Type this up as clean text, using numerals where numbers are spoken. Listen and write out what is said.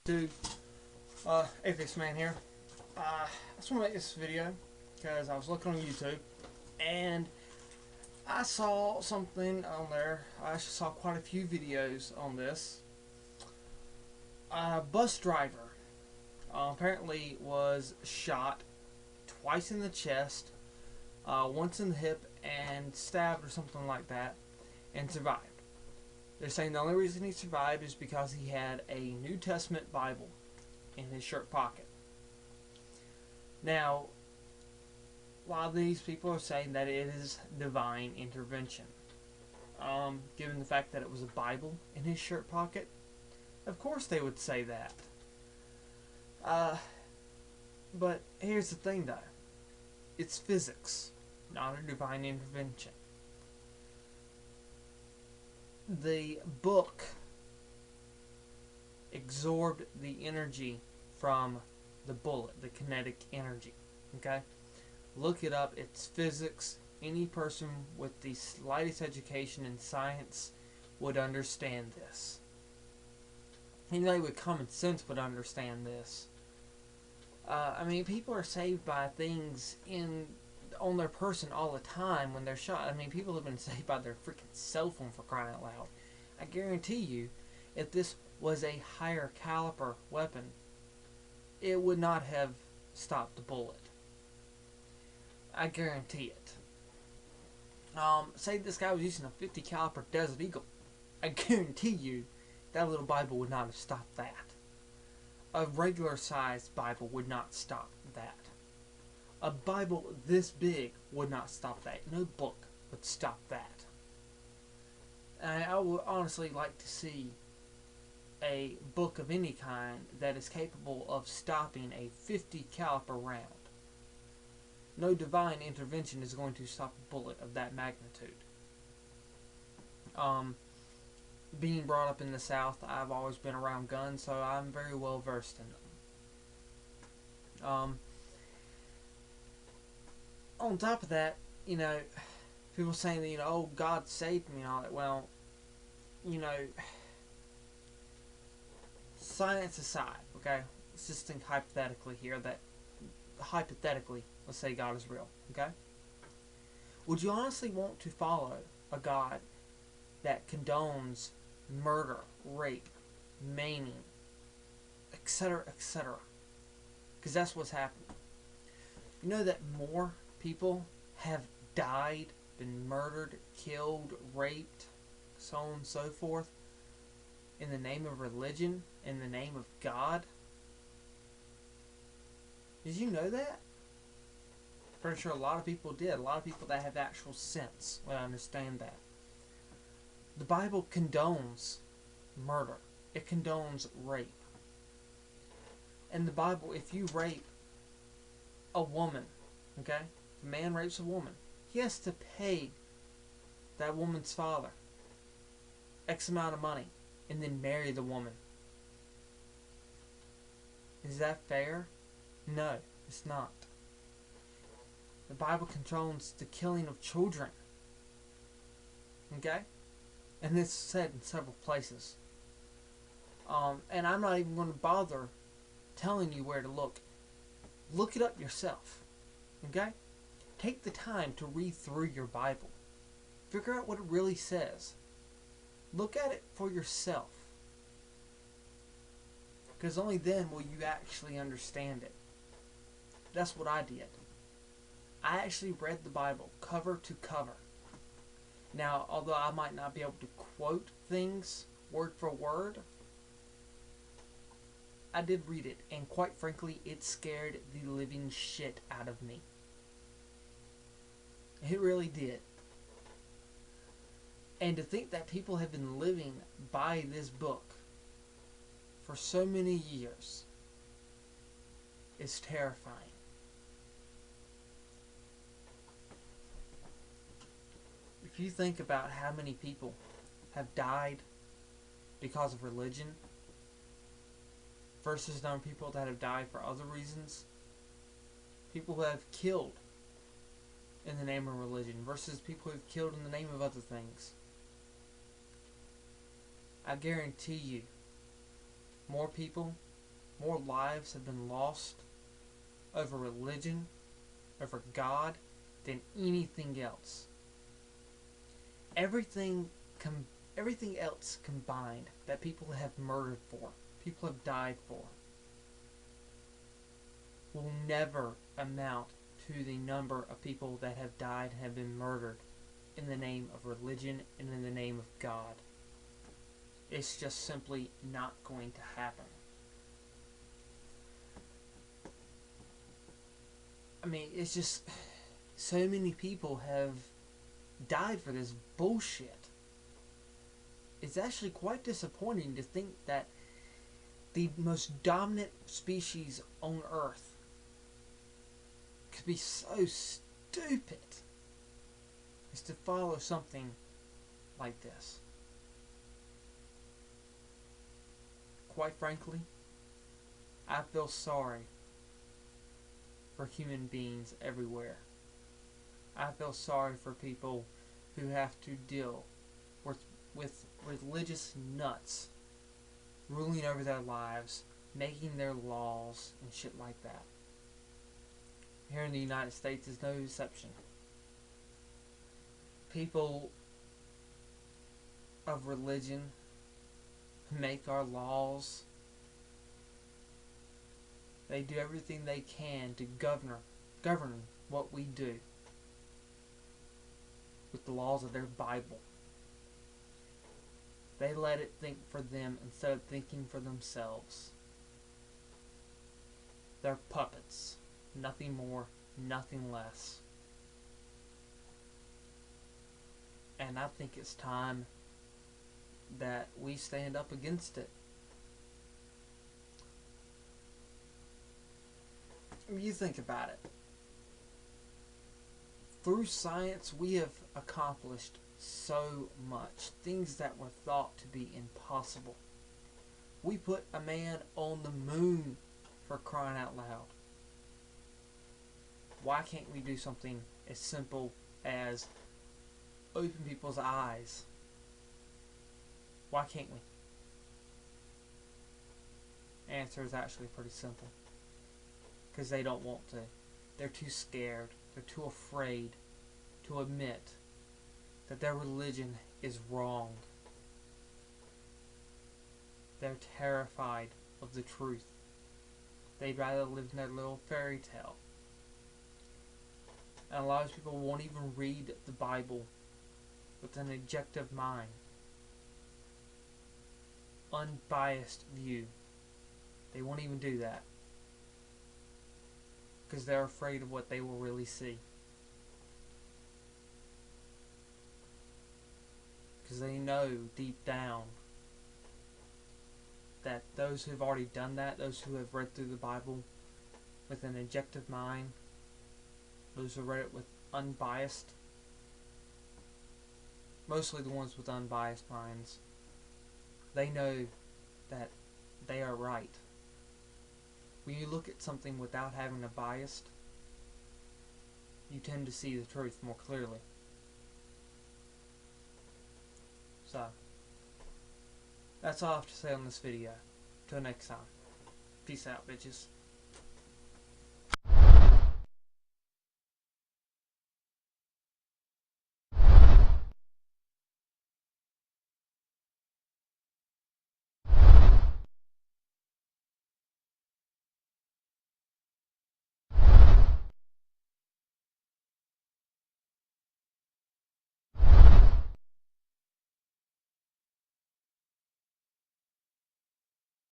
Dude, Atheist Man here. I just want to make this video because I was looking on YouTube and I saw something on there. I actually saw quite a few videos on this. A bus driver apparently was shot twice in the chest, once in the hip, and stabbed or something like that, and survived. They're saying the only reason he survived is because he had a New Testament Bible in his shirt pocket. Now, a lot of these people are saying that it is divine intervention. Given the fact that it was a Bible in his shirt pocket, of course they would say that. But here's the thing though. It's physics, not a divine intervention. The book absorbed the energy from the bullet, the kinetic energy. Okay? Look it up. It's physics. Any person with the slightest education in science would understand this. Anybody with common sense would understand this. I mean, people are saved by things on their person all the time when they're shot. I mean, people have been saved by their freaking cell phone, for crying out loud. I guarantee you, if this was a higher caliber weapon, it would not have stopped the bullet. I guarantee it. Say this guy was using a 50 caliber Desert Eagle. I guarantee you that little Bible would not have stopped that. A regular sized Bible would not stop that. A Bible this big would not stop that. No book would stop that. And I would honestly like to see a book of any kind that is capable of stopping a 50 caliber round. No divine intervention is going to stop a bullet of that magnitude. Being brought up in the South, I've always been around guns, so I'm very well versed in them. On top of that, people saying that, oh, God saved me and all that. Well, science aside, okay? Let's just think hypothetically here that, hypothetically, let's say God is real, okay? Would you honestly want to follow a God that condones murder, rape, maiming, etc., etc.? Because that's what's happening. You know that more people have died, been murdered, killed, raped, so on and so forth, in the name of religion, in the name of God? Did you know that? Pretty sure a lot of people did. A lot of people that have actual sense would understand that. The Bible condones murder. It condones rape. In the Bible, if you rape a woman, okay? If a man rapes a woman, he has to pay that woman's father X amount of money and then marry the woman. Is that fair? No, it's not. The Bible condones the killing of children. Okay? And this is said in several places. And I'm not even going to bother telling you where to look. Look it up yourself. Okay? Take the time to read through your Bible. Figure out what it really says. Look at it for yourself. Because only then will you actually understand it. That's what I did. I actually read the Bible cover to cover. Now, although I might not be able to quote things word for word, I did read it, and quite frankly, it scared the living shit out of me. It really did. And to think that people have been living by this book for so many years is terrifying. If you think about how many people have died because of religion versus number of people that have died for other reasons, people who have killed in the name of religion versus people who have killed in the name of other things, I guarantee you more people more lives have been lost over religion, over God, than anything else. Everything everything else combined that people have murdered for, people have died for, will never amount to the number of people that have died and have been murdered in the name of religion and in the name of God. It's just simply not going to happen. I mean, it's just so many people have died for this bullshit. It's actually quite disappointing to think that the most dominant species on Earth could be so stupid as to follow something like this. Quite frankly, I feel sorry for human beings everywhere. I feel sorry for people who have to deal with religious nuts ruling over their lives, making their laws and shit like that. Here in the United States is no exception. People of religion make our laws. They do everything they can to govern what we do with the laws of their Bible. They let it think for them instead of thinking for themselves. They're puppets. Nothing more, nothing less. And I think it's time that we stand up against it. You think about it. Through science, we have accomplished so much. Things that were thought to be impossible. We put a man on the moon, for crying out loud. Why can't we do something as simple as open people's eyes? Why can't we? Answer is actually pretty simple. Because they don't want to. They're too scared. They're too afraid to admit that their religion is wrong. They're terrified of the truth. They'd rather live in their little fairy tale. And a lot of people won't even read the Bible with an objective mind. Unbiased view. They won't even do that. Because they're afraid of what they will really see. Because they know deep down that those who have already done that, those who have read through the Bible with an objective mind, those who read it with unbiased, mostly the ones with unbiased minds, they know that they are right. When you look at something without having a bias, you tend to see the truth more clearly. So, that's all I have to say on this video. Till next time. Peace out, bitches.